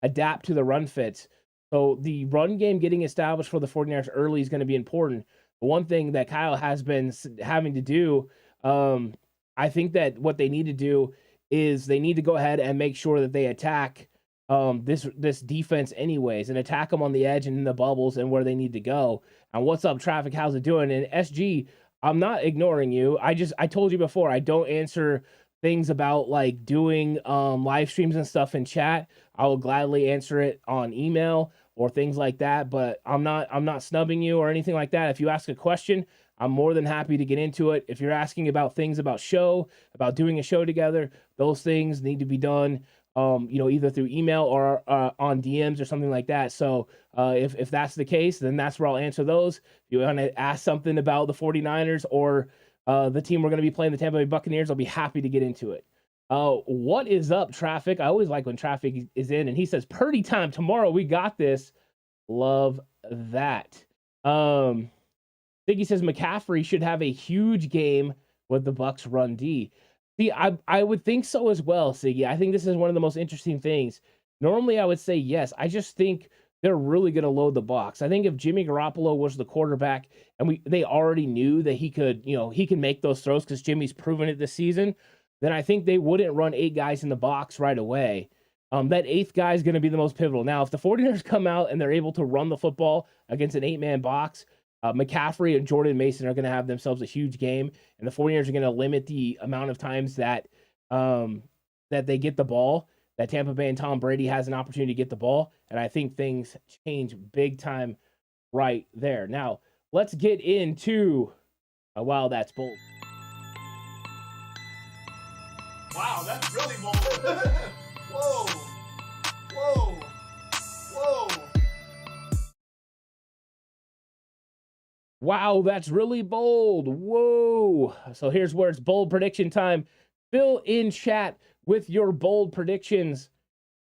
adapt to the run fits. So the run game getting established for the 49ers early is going to be important. But one thing that Kyle has been having to do, I think that what they need to do is they need to go ahead and make sure that they attack this defense anyways, and attack them on the edge and in the bubbles and where they need to go. And what's up, Traffic? How's it doing? And SG, I'm not ignoring you. I told you before, I don't answer things about like doing live streams and stuff in chat. I will gladly answer it on email or things like that, but I'm not snubbing you or anything like that. If you ask a question, I'm more than happy to get into it. If you're asking about things about doing a show together, those things need to be done either through email or on DMs or something like that. So if that's the case, then that's where I'll answer those. If you want to ask something about the 49ers or the team we're going to be playing, the Tampa Bay Buccaneers, I'll be happy to get into it. What is up, Traffic? I always like when Traffic is in, and he says, Purdy time tomorrow. We got this. Love that. Ziggy says McCaffrey should have a huge game with the Bucs run D. See, I would think so as well, Siggy. I think this is one of the most interesting things. Normally, I would say yes. I just think they're really going to load the box. I think if Jimmy Garoppolo was the quarterback and they already knew that he can make those throws because Jimmy's proven it this season, then I think they wouldn't run 8 guys in the box right away. That 8th guy is going to be the most pivotal. Now, if the 49ers come out and they're able to run the football against an 8-man box, McCaffrey and Jordan Mason are going to have themselves a huge game, and the 49ers are going to limit the amount of times that they get the ball, that Tampa Bay and Tom Brady has an opportunity to get the ball, and I think things change big time right there. Now, let's get into wow, that's bold. Wow, that's really bold. Whoa. Whoa. Whoa. Wow, that's really bold. Whoa. So here's where it's bold prediction time. Fill in chat with your bold predictions.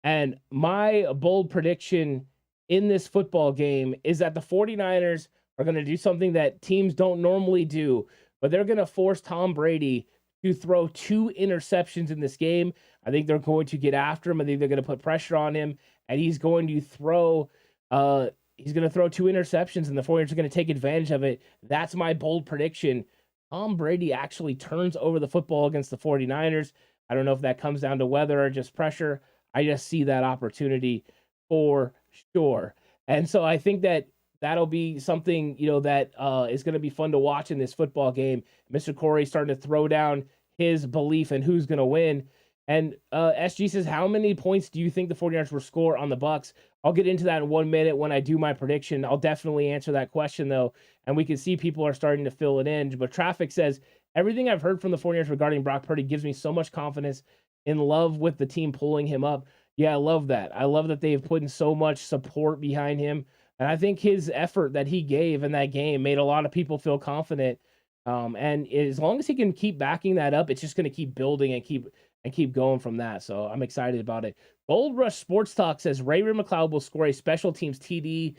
And my bold prediction in this football game is that the 49ers are going to do something that teams don't normally do, but they're going to force Tom Brady to throw 2 interceptions in this game. I think they're going to get after him. I think they're going to put pressure on him, and he's going to throw 2 interceptions, and the 49ers are going to take advantage of it. That's my bold prediction. Tom Brady actually turns over the football against the 49ers. I don't know if that comes down to weather or just pressure. I just see that opportunity for sure. And so I think that that'll be something, that is going to be fun to watch in this football game. Mr. Corey starting to throw down his belief in who's going to win. And SG says, how many points do you think the 49ers will score on the Bucs? I'll get into that in 1 minute when I do my prediction. I'll definitely answer that question, though. And we can see people are starting to fill it in. But Traffic says, everything I've heard from the 49ers regarding Brock Purdy gives me so much confidence, in love with the team pulling him up. Yeah, I love that. I love that they've put in so much support behind him. And I think his effort that he gave in that game made a lot of people feel confident. And as long as he can keep backing that up, it's just going to keep building and keep going from that. So I'm excited about it. Gold Rush Sports Talk says Ray McLeod will score a special teams TD.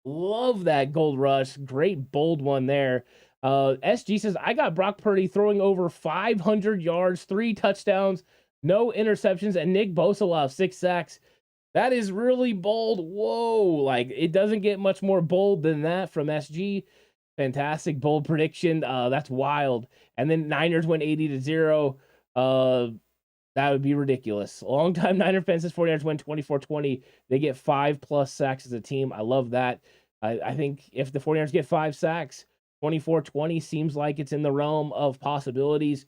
Love that, Gold Rush. Great bold one there. SG says, I got Brock Purdy throwing over 500 yards, 3 touchdowns, no interceptions, and Nick Bosa will have 6 sacks. That is really bold. Whoa. Like, it doesn't get much more bold than that from SG. Fantastic bold prediction. That's wild. And then Niners win 80-0. That would be ridiculous. Longtime Niner fans says 49ers win 24-20. They get 5+ sacks as a team. I love that. I think if the 49ers get 5 sacks, 24-20 seems like it's in the realm of possibilities.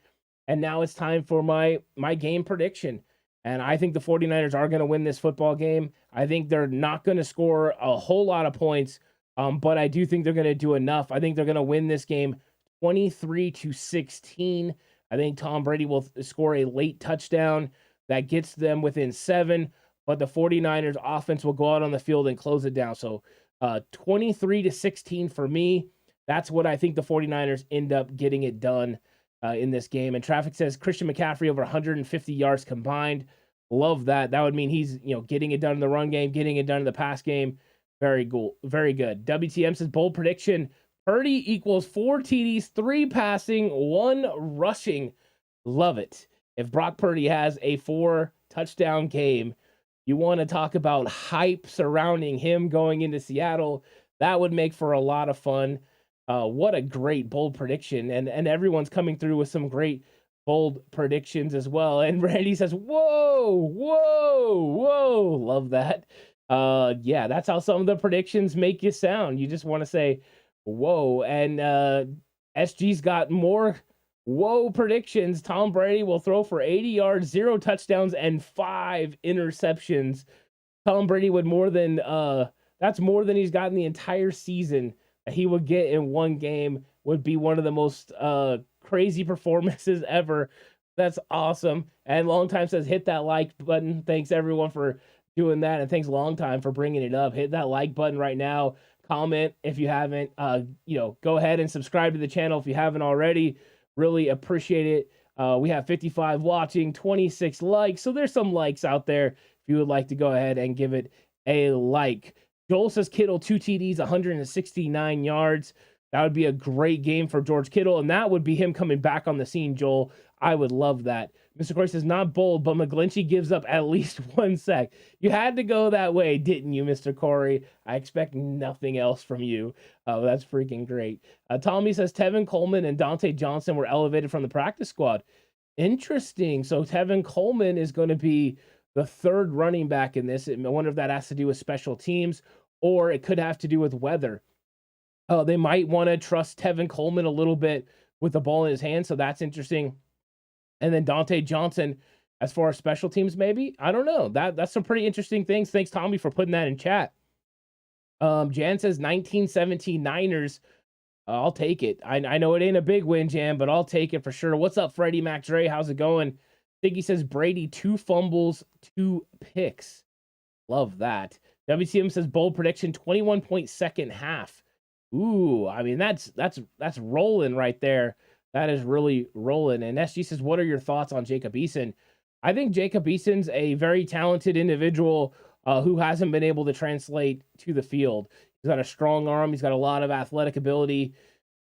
And now it's time for my game prediction. And I think the 49ers are going to win this football game. I think they're not going to score a whole lot of points, but I do think they're going to do enough. I think they're going to win this game 23-16. I think Tom Brady will score a late touchdown that gets them within 7. but the 49ers offense will go out on the field and close it down. So 23-16 for me. That's what I think the 49ers end up getting it done in this game. And Traffic says Christian McCaffrey over 150 yards combined. Love that. That would mean he's getting it done in the run game, getting it done in the pass game. Very cool. Very good. WTM says bold prediction. Purdy equals 4 TDs, 3 passing, 1 rushing. Love it. If Brock Purdy has a 4 touchdown game, you want to talk about hype surrounding him going into Seattle. That would make for a lot of fun. What a great bold prediction. And everyone's coming through with some great bold predictions as well. And Randy says, whoa. Love that. Yeah, that's how some of the predictions make you sound. You just want to say, whoa. And SG's got more whoa predictions. Tom Brady will throw for 80 yards, 0 touchdowns, and 5 interceptions. Tom Brady would that's more than he's gotten the entire season that he would get in one game. Would be one of the most crazy performances ever. That's awesome. And Long Time says, hit that like button. Thanks everyone for doing that. And thanks Long Time for bringing it up. Hit that like button right now. Comment if you haven't. Go ahead and subscribe to the channel if you haven't already. Really appreciate it. We have 55 watching, 26 likes. So there's some likes out there if you would like to go ahead and give it a like. Joel says Kittle 2 TDs, 169 yards. That would be a great game for George Kittle, and that would be him coming back on the scene, Joel. I would love that. Mr. Corey says, not bold, but McGlinchey gives up at least 1 sack. You had to go that way, didn't you, Mr. Corey? I expect nothing else from you. Oh, that's freaking great. Tommy says, Tevin Coleman and Dante Johnson were elevated from the practice squad. Interesting. So Tevin Coleman is going to be the 3rd running back in this. I wonder if that has to do with special teams, or it could have to do with weather. They might want to trust Tevin Coleman a little bit with the ball in his hand, so that's interesting. And then Dante Johnson, as far as special teams, maybe? I don't know. That's some pretty interesting things. Thanks, Tommy, for putting that in chat. Jan says 1917 Niners. I'll take it. I know it ain't a big win, Jan, but I'll take it for sure. What's up, Freddie Mac Dre? How's it going? Siggy says Brady 2 fumbles, 2 picks. Love that. WCM says bold prediction 21-point second half. Ooh, I mean that's rolling right there. That is really rolling. And SG says, what are your thoughts on Jacob Eason? I think Jacob Eason's a very talented individual who hasn't been able to translate to the field. He's got a strong arm. He's got a lot of athletic ability,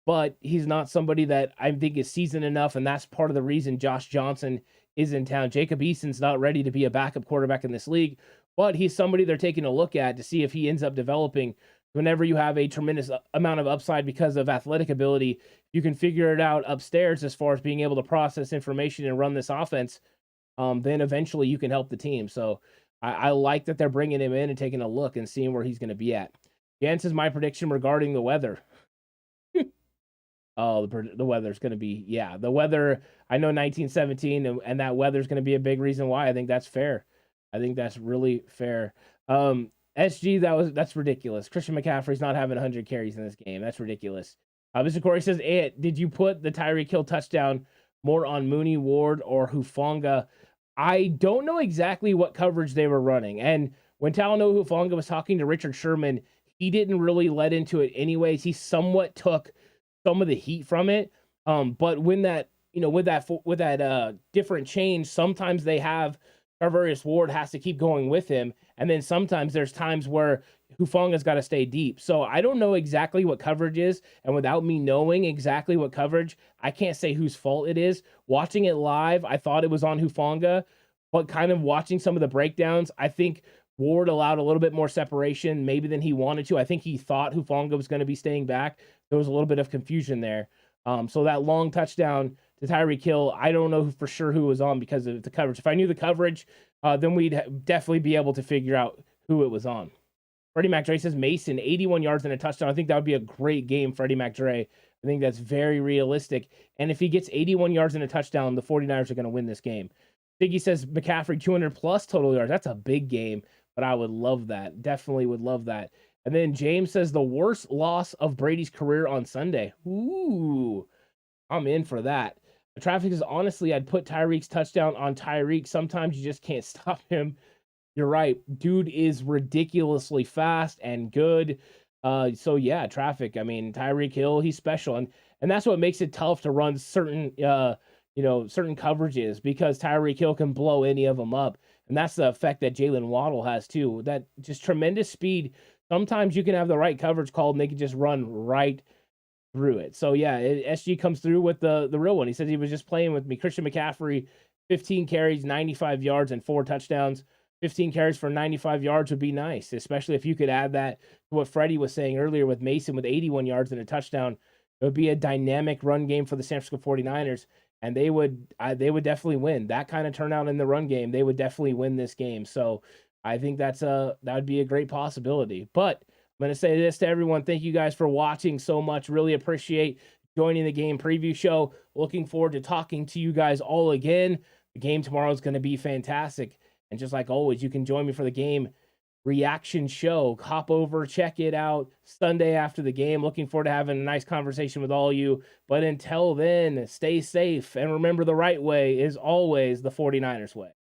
but he's not somebody that I think is seasoned enough, and that's part of the reason Josh Johnson is in town. Jacob Eason's not ready to be a backup quarterback in this league, but he's somebody they're taking a look at to see if he ends up developing. Whenever you have a tremendous amount of upside because of athletic ability, you can figure it out upstairs as far as being able to process information and run this offense. Then eventually you can help the team. So I like that they're bringing him in and taking a look and seeing where he's going to be at. Jan says my prediction regarding the weather. Oh, the weather's going to be, the weather. I know 1917 and that weather's going to be a big reason why. I think that's fair. I think that's really fair. SG, that's ridiculous. Christian McCaffrey's not having 100 carries in this game. That's ridiculous. Mr. Corey says, did you put the Tyreek Hill touchdown more on Mooney, Ward, or Hufanga? I don't know exactly what coverage they were running. And when Talanoa Hufanga was talking to Richard Sherman, he didn't really let into it anyways. He somewhat took some of the heat from it. But when that, with that different change, sometimes they have Tarvarius Ward has to keep going with him. And then sometimes there's times where Hufanga's got to stay deep. So I don't know exactly what coverage is. And without me knowing exactly what coverage, I can't say whose fault it is. Watching it live, I thought it was on Hufanga. But kind of watching some of the breakdowns, I think Ward allowed a little bit more separation maybe than he wanted to. I think he thought Hufanga was going to be staying back. There was a little bit of confusion there. So that long touchdown to Tyreek Hill, I don't know for sure who was on because of the coverage. If I knew the coverage, then we'd definitely be able to figure out who it was on. Freddie Mac Dre says Mason, 81 yards and a touchdown. I think that would be a great game, Freddie Mac Dre. I think that's very realistic. And if he gets 81 yards and a touchdown, the 49ers are going to win this game. Siggy says McCaffrey, 200 plus total yards. That's a big game, but I would love that. Definitely would love that. And then James says the worst loss of Brady's career on Sunday. Ooh, I'm in for that. The traffic is honestly, I'd put Tyreek's touchdown on Tyreek. Sometimes you just can't stop him. You're right. Dude is ridiculously fast and good. So yeah, traffic. I mean, Tyreek Hill, he's special, and that's what makes it tough to run certain certain coverages, because Tyreek Hill can blow any of them up, and that's the effect that Jalen Waddle has too. That just tremendous speed. Sometimes you can have the right coverage called, and they can just run right through it. So yeah, SG comes through with the real one. He says he was just playing with me. Christian McCaffrey, 15 carries, 95 yards, and 4 touchdowns. 15 carries for 95 yards would be nice, especially if you could add that to what Freddie was saying earlier with Mason with 81 yards and a touchdown. It would be a dynamic run game for the San Francisco 49ers, and they would definitely win. That kind of turnout in the run game, they would definitely win this game. So I think that would be a great possibility. But I'm going to say this to everyone. Thank you guys for watching so much. Really appreciate joining the game preview show. Looking forward to talking to you guys all again. The game tomorrow is going to be fantastic. And just like always, you can join me for the game reaction show. Hop over, check it out Sunday after the game. Looking forward to having a nice conversation with all of you. But until then, stay safe. And remember, the right way is always the 49ers way.